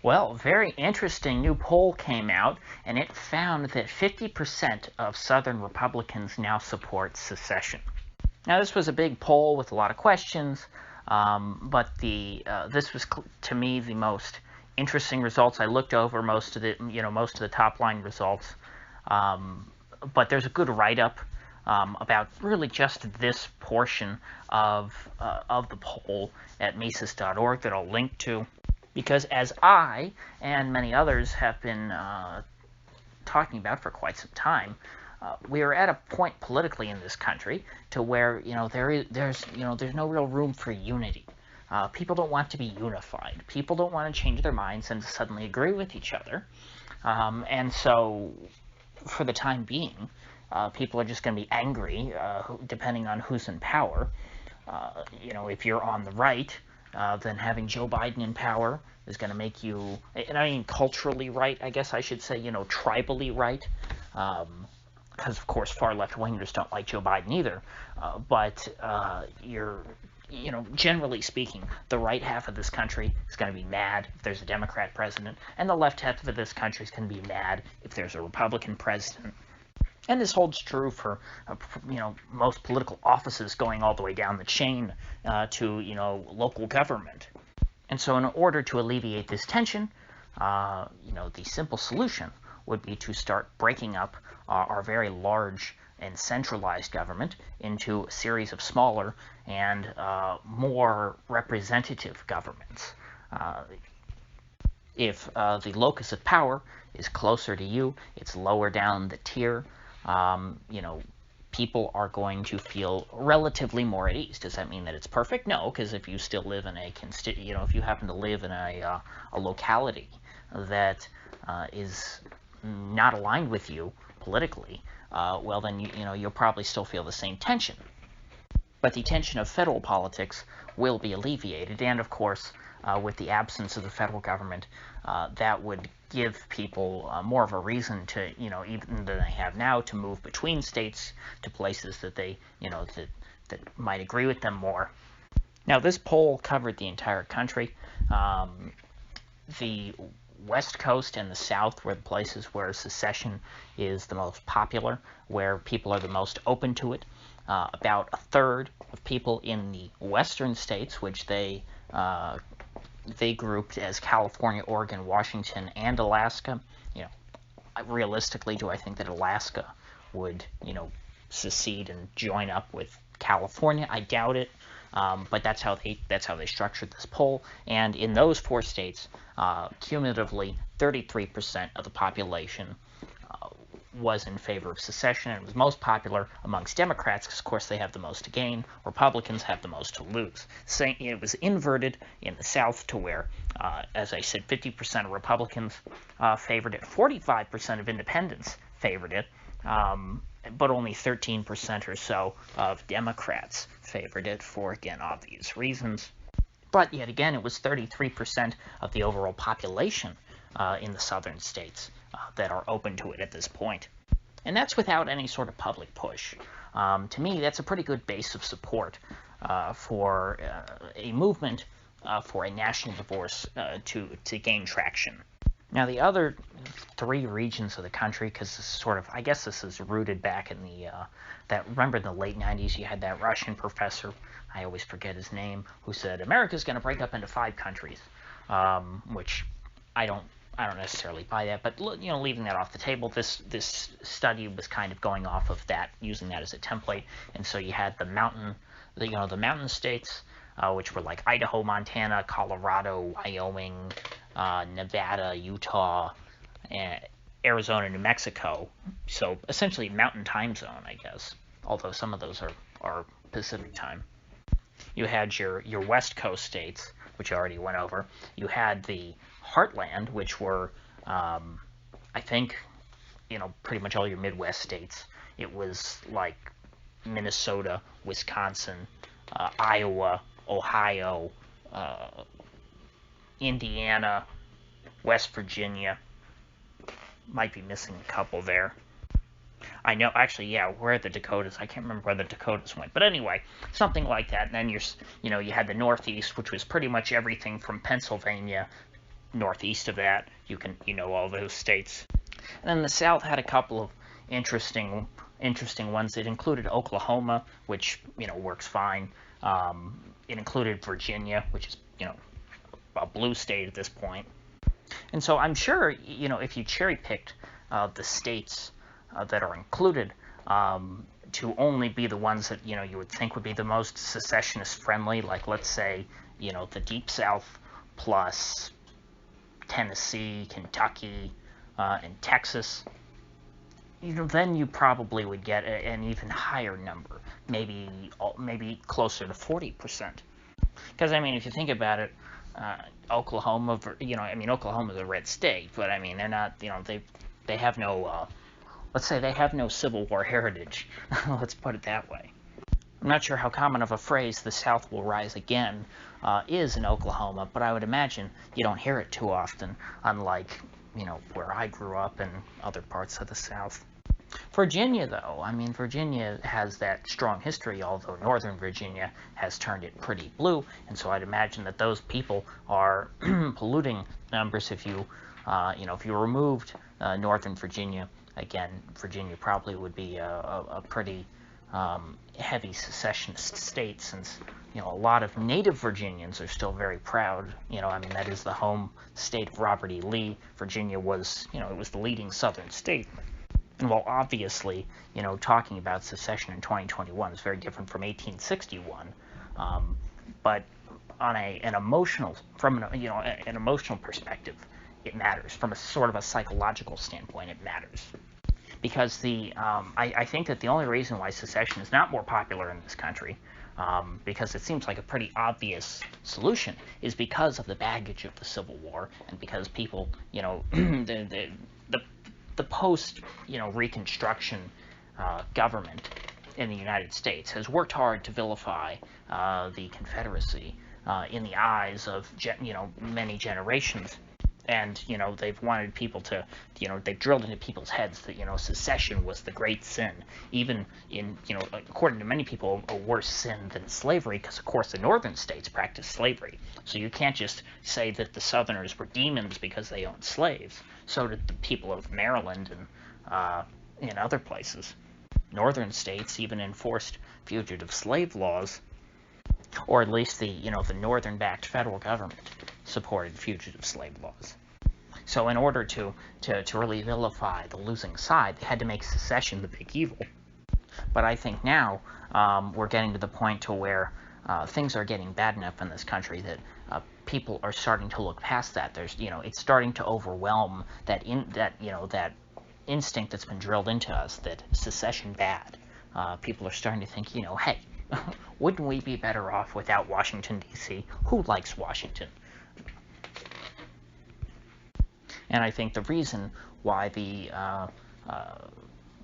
Well, very interesting new poll came out, and it found that 50% of Southern Republicans now support secession. Now, this was a big poll with a lot of questions, but this was to me the most interesting results. I looked over most of the top line results, but there's a good write-up about really just this portion of the poll at Mises.org that I'll link to, because as I and many others have been talking about for quite some time, we are at a point politically in this country to where there's no real room for unity. People don't want to be unified. People don't want to change their minds and suddenly agree with each other. And so, for the time being, people are just going to be angry, depending on who's in power. If you're on the right, then having Joe Biden in power is going to make you, and I mean culturally right, I guess I should say, tribally right. Because, of course, far left-wingers don't like Joe Biden either. But generally speaking, the right half of this country is going to be mad if there's a Democrat president, and the left half of this country is going to be mad if there's a Republican president. And this holds true for, most political offices going all the way down the chain to, local government. And so in order to alleviate this tension, the simple solution would be to start breaking up our very large and centralized government into a series of smaller and more representative governments. If the locus of power is closer to you, it's lower down the tier, people are going to feel relatively more at ease. Does that mean that it's perfect? No, because if you still live in if you happen to live in a locality that is not aligned with you politically, well then you'll probably still feel the same tension. But the tension of federal politics will be alleviated, and of course, with the absence of the federal government, that would give people more of a reason to, even than they have now, to move between states to places that they, that might agree with them more. Now, this poll covered the entire country. The West Coast and the South were the places where secession is the most popular, where people are the most open to it. About a third of people in the western states, which they grouped as California, Oregon, Washington, and Alaska. Realistically, do I think that Alaska would, secede and join up with California? I doubt it. But that's how they structured this poll. And in those four states, cumulatively, 33% of the population was in favor of secession, and it was most popular amongst Democrats because, of course, they have the most to gain. Republicans have the most to lose. It was inverted in the South to where, as I said, 50% of Republicans favored it, 45% of independents favored it, but only 13% or so of Democrats favored it for, again, obvious reasons. But yet again, it was 33% of the overall population in the southern states that are open to it at this point. And that's without any sort of public push. To me, that's a pretty good base of support for a movement for a national divorce to gain traction. Now, the other three regions of the country, because I guess this is rooted back in remember in the late 90s, you had that Russian professor, I always forget his name, who said, America's going to break up into 5 countries, which I don't necessarily buy that, but leaving that off the table, this study was kind of going off of that, using that as a template, and so you had the mountain states, which were like Idaho, Montana, Colorado, Wyoming, Nevada, Utah, Arizona, New Mexico. So essentially mountain time zone, I guess, although some of those are Pacific time. You had your West Coast states, which I already went over. You had the Heartland, which were, I think, pretty much all your Midwest states. It was like Minnesota, Wisconsin, Iowa, Ohio, Indiana, West Virginia. Might be missing a couple there. I know, actually, yeah, where are the Dakotas? I can't remember where the Dakotas went. But anyway, something like that. And then you had the Northeast, which was pretty much everything from Pennsylvania northeast of that, you know all those states. And then the South had a couple of interesting ones. It included Oklahoma, which works fine. It included Virginia, which is a blue state at this point. And so I'm sure if you cherry picked the states that are included to only be the ones that you would think would be the most secessionist friendly, like let's say the Deep South plus Tennessee, Kentucky, and Texas, then you probably would get an even higher number, maybe closer to 40%. Because I mean, if you think about it, Oklahoma, Oklahoma's a red state, but I mean, they're not, they have no, let's say they have no Civil War heritage. Let's put it that way. I'm not sure how common of a phrase "the South will rise again" is in Oklahoma, but I would imagine you don't hear it too often, unlike where I grew up and other parts of the South. Virginia, though, I mean, Virginia has that strong history, although Northern Virginia has turned it pretty blue, and so I'd imagine that those people are polluting numbers. If you removed Northern Virginia, again, Virginia probably would be a pretty heavy secessionist state, since a lot of native Virginians are still very proud. I mean, that is the home state of Robert E. Lee. Virginia was, it was the leading Southern state. And while obviously, talking about secession in 2021 is very different from 1861, but on an emotional perspective, it matters. From a sort of a psychological standpoint, it matters. Because I think that the only reason why secession is not more popular in this country, because it seems like a pretty obvious solution, is because of the baggage of the Civil War, and because people, the post Reconstruction government in the United States has worked hard to vilify the Confederacy in the eyes of many generations. And they've wanted people to, they've drilled into people's heads that secession was the great sin, even in according to many people, a worse sin than slavery, because of course the northern states practiced slavery. So you can't just say that the Southerners were demons because they owned slaves. So did the people of Maryland and in other places. Northern states even enforced fugitive slave laws, or at least the northern-backed federal government supported fugitive slave laws. So in order to really vilify the losing side, they had to make secession the big evil. But I think now we're getting to the point to where things are getting bad enough in this country that people are starting to look past that. There's it's starting to overwhelm that instinct that's been drilled into us that secession bad. People are starting to think, hey, wouldn't we be better off without Washington, D.C.? Who likes Washington? And I think the reason why the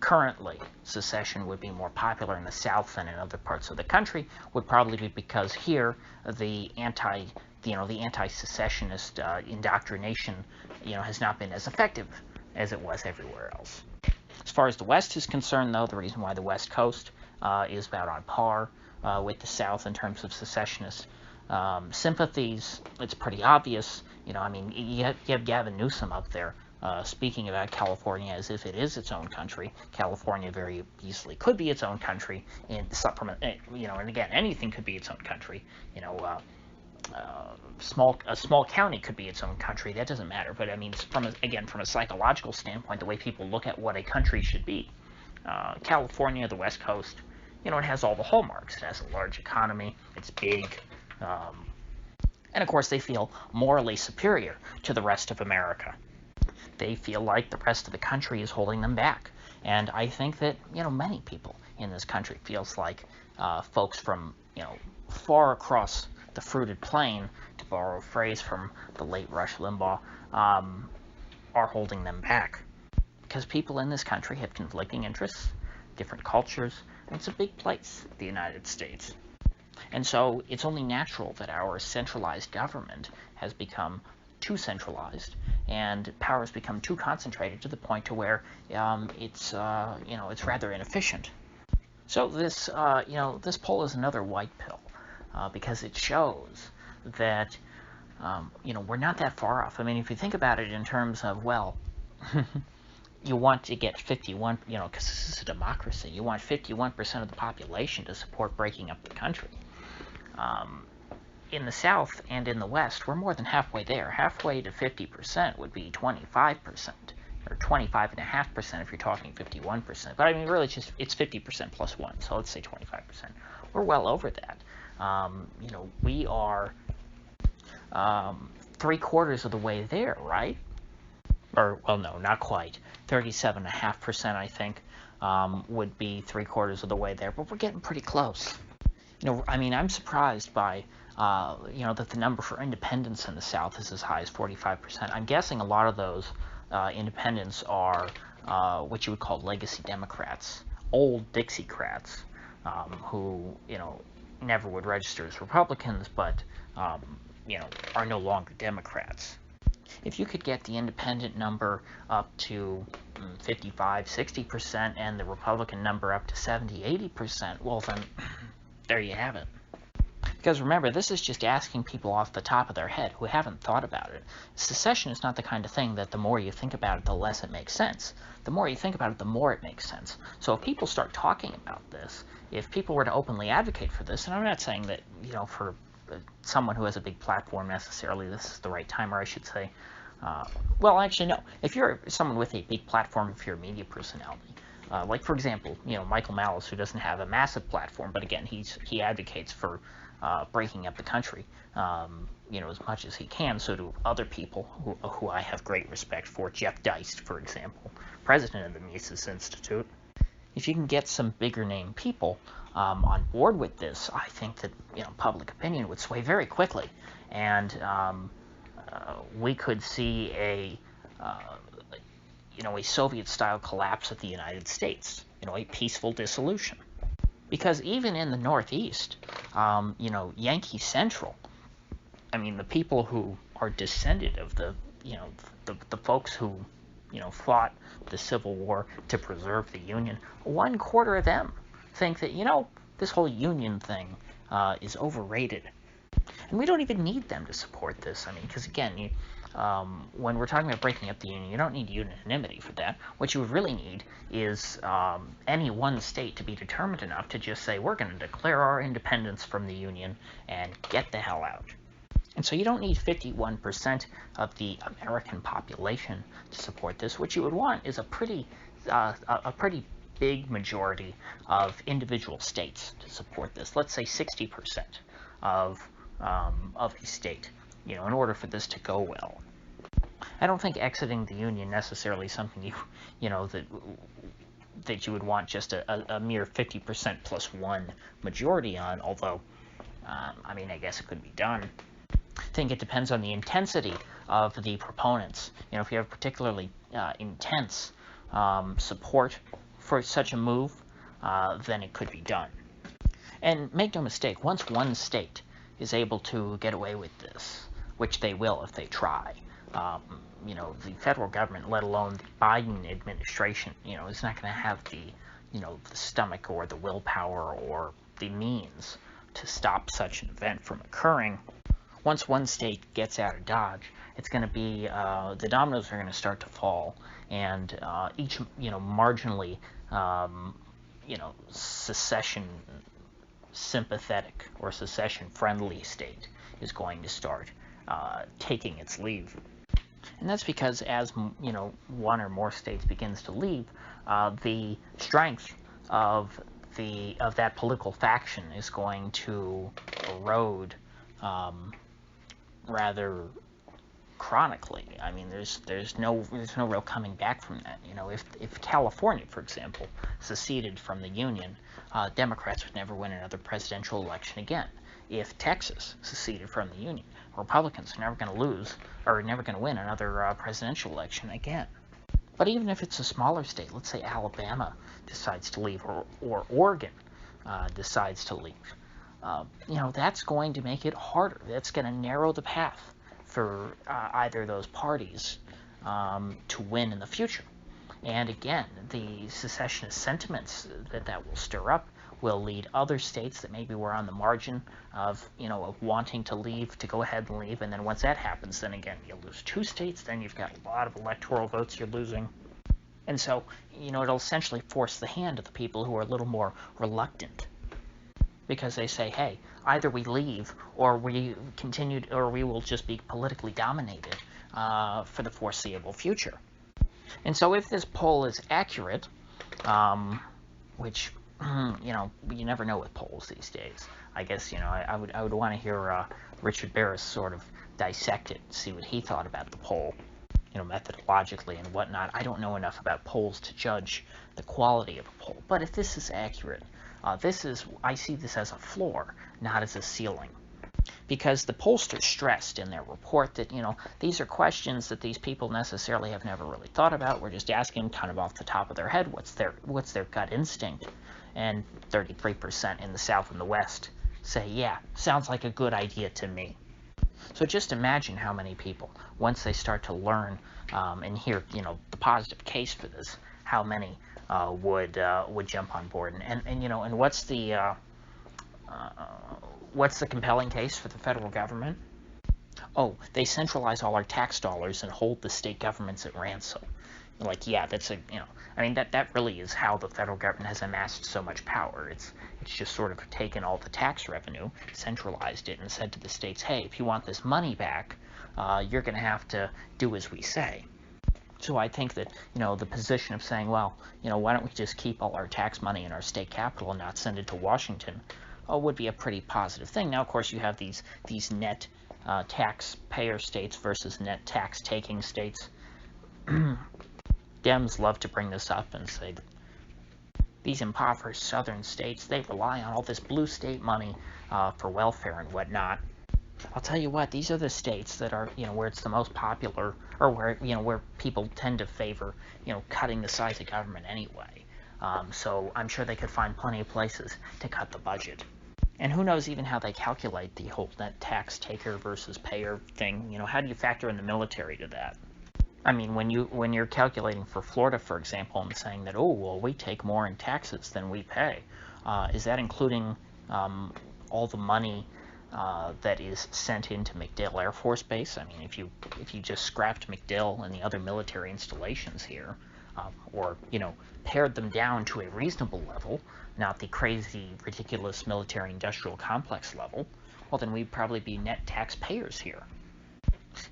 currently secession would be more popular in the South than in other parts of the country would probably be because here the anti-secessionist indoctrination has not been as effective as it was everywhere else. As far as the West is concerned, though, the reason why the West Coast is about on par with the South in terms of secessionist sympathies, it's pretty obvious. I mean, you have Gavin Newsom up there speaking about California as if it is its own country. California very easily could be its own country, and and again, anything could be its own country. A small county could be its own country. That doesn't matter. But I mean, from a psychological standpoint, the way people look at what a country should be, California, the West Coast, it has all the hallmarks. It has a large economy. It's big. And of course, they feel morally superior to the rest of America. They feel like the rest of the country is holding them back. And I think that, many people in this country feels like folks from, far across the fruited plain, to borrow a phrase from the late Rush Limbaugh, are holding them back. Because people in this country have conflicting interests, different cultures, and it's a big place, the United States. And so it's only natural that our centralized government has become too centralized, and power has become too concentrated to the point to where it's rather inefficient. So this poll is another white pill because it shows that we're not that far off. I mean, if you think about it in terms of, well, you want to get 51, because this is a democracy, you want 51% of the population to support breaking up the country. In the South and in the West, we're more than halfway there. Halfway to 50% would be 25%, or 25.5% if you're talking 51%. But I mean, really, it's 50% plus 1, so let's say 25%. We're well over that. We are 3/4 of the way there, right? Or, well, no, not quite. 37.5%, I think, would be 3/4 of the way there, but we're getting pretty close. I mean, I'm surprised by, that the number for independents in the South is as high as 45%. I'm guessing a lot of those independents are what you would call legacy Democrats, old Dixiecrats, who, never would register as Republicans, but, are no longer Democrats. If you could get the independent number up to 55, 60% and the Republican number up to 70, 80%, well then, there you have it. Because remember, this is just asking people off the top of their head who haven't thought about it. Secession is not the kind of thing that the more you think about it, the less it makes sense. The more you think about it, the more it makes sense. So if people start talking about this, if people were to openly advocate for this, and I'm not saying that, for someone who has a big platform necessarily this is the right time, or I should say, well, actually, no. If you're someone with a big platform, if you're a media personality, like, for example, Michael Malice, who doesn't have a massive platform, but again, he advocates for breaking up the country, as much as he can. So do other people who I have great respect for. Jeff Deist, for example, president of the Mises Institute. If you can get some bigger name people on board with this, I think that public opinion would sway very quickly, and we could see a Soviet-style collapse of the United States, a peaceful dissolution. Because even in the Northeast, Yankee Central, I mean, the people who are descended of the folks who, fought the Civil War to preserve the Union, 1/4 of them think that, this whole Union thing is overrated. And we don't even need them to support this. I mean, because again, when we're talking about breaking up the Union, you don't need unanimity for that. What you would really need is any one state to be determined enough to just say, we're going to declare our independence from the Union and get the hell out. And so you don't need 51% of the American population to support this. What you would want is a pretty big majority of individual states to support this. Let's say 60% of a state, in order for this to go well. I don't think exiting the Union necessarily is something that you would want just a mere 50% plus 1 majority on, although, I mean, I guess it could be done. I think it depends on the intensity of the proponents. If you have particularly intense support for such a move, then it could be done. And make no mistake, once one state is able to get away with this, which they will if they try, the federal government, let alone the Biden administration, is not going to have the stomach or the willpower or the means to stop such an event from occurring. Once one state gets out of Dodge, it's going to be, the dominoes are going to start to fall, and each, marginally, secession sympathetic or secession friendly state is going to start taking its leave. And that's because as one or more states begins to leave, the strength of that political faction is going to erode rather chronically. I mean, there's no real coming back from that. If California, for example, seceded from the Union, Democrats would never win another presidential election again. If Texas seceded from the Union, Republicans are never going to lose, or never going to win another presidential election again. But even if it's a smaller state, let's say Alabama decides to leave, or Oregon decides to leave, that's going to make it harder. That's going to narrow the path for either of those parties to win in the future. And again, the secessionist sentiments that will stir up will lead other states that maybe were on the margin of, of wanting to leave to go ahead and leave. And then once that happens, then again, you lose 2 states, then you've got a lot of electoral votes you're losing. And so, it'll essentially force the hand of the people who are a little more reluctant, because they say, hey, either we leave or we continue, or we will just be politically dominated for the foreseeable future. And so if this poll is accurate, which, you never know with polls these days. I guess, I would want to hear Richard Barris sort of dissect it, see what he thought about the poll, methodologically and whatnot. I don't know enough about polls to judge the quality of a poll. But if this is accurate, I see this as a floor, not as a ceiling. Because the pollsters stressed in their report that, these are questions that these people necessarily have never really thought about. We're just asking kind of off the top of their head what's their gut instinct. And 33% in the South and the West say, yeah, sounds like a good idea to me. So just imagine how many people, once they start to learn and hear, the positive case for this, how many would jump on board. And what's the compelling case for the federal government? Oh, they centralize all our tax dollars and hold the state governments at ransom. Like, yeah, that's that really is how the federal government has amassed so much power. It's just sort of taken all the tax revenue, centralized it, and said to the states, hey, if you want this money back, you're going to have to do as we say. So I think that, the position of saying, well, why don't we just keep all our tax money in our state capital and not send it to Washington, would be a pretty positive thing. Now, of course, you have these net taxpayer states versus net tax-taking states. Dems love to bring this up and say that these impoverished southern states, they rely on all this blue state money for welfare and whatnot. I'll tell you what, these are the states that are, where it's the most popular, or where people tend to favor, cutting the size of government anyway. So I'm sure they could find plenty of places to cut the budget. And who knows even how they calculate the whole net tax taker versus payer thing. How do you factor in the military to that? I mean, when you're calculating for Florida, for example, and saying that, oh, well, we take more in taxes than we pay, is that including all the money that is sent into MacDill Air Force Base? I mean, if you just scrapped MacDill and the other military installations here, or pared them down to a reasonable level, not the crazy, ridiculous military-industrial complex level, well, then we'd probably be net taxpayers here.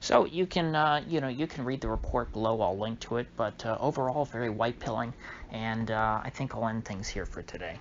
So you can you can read the report below. I'll link to it. But overall, very white pilling, and I think I'll end things here for today.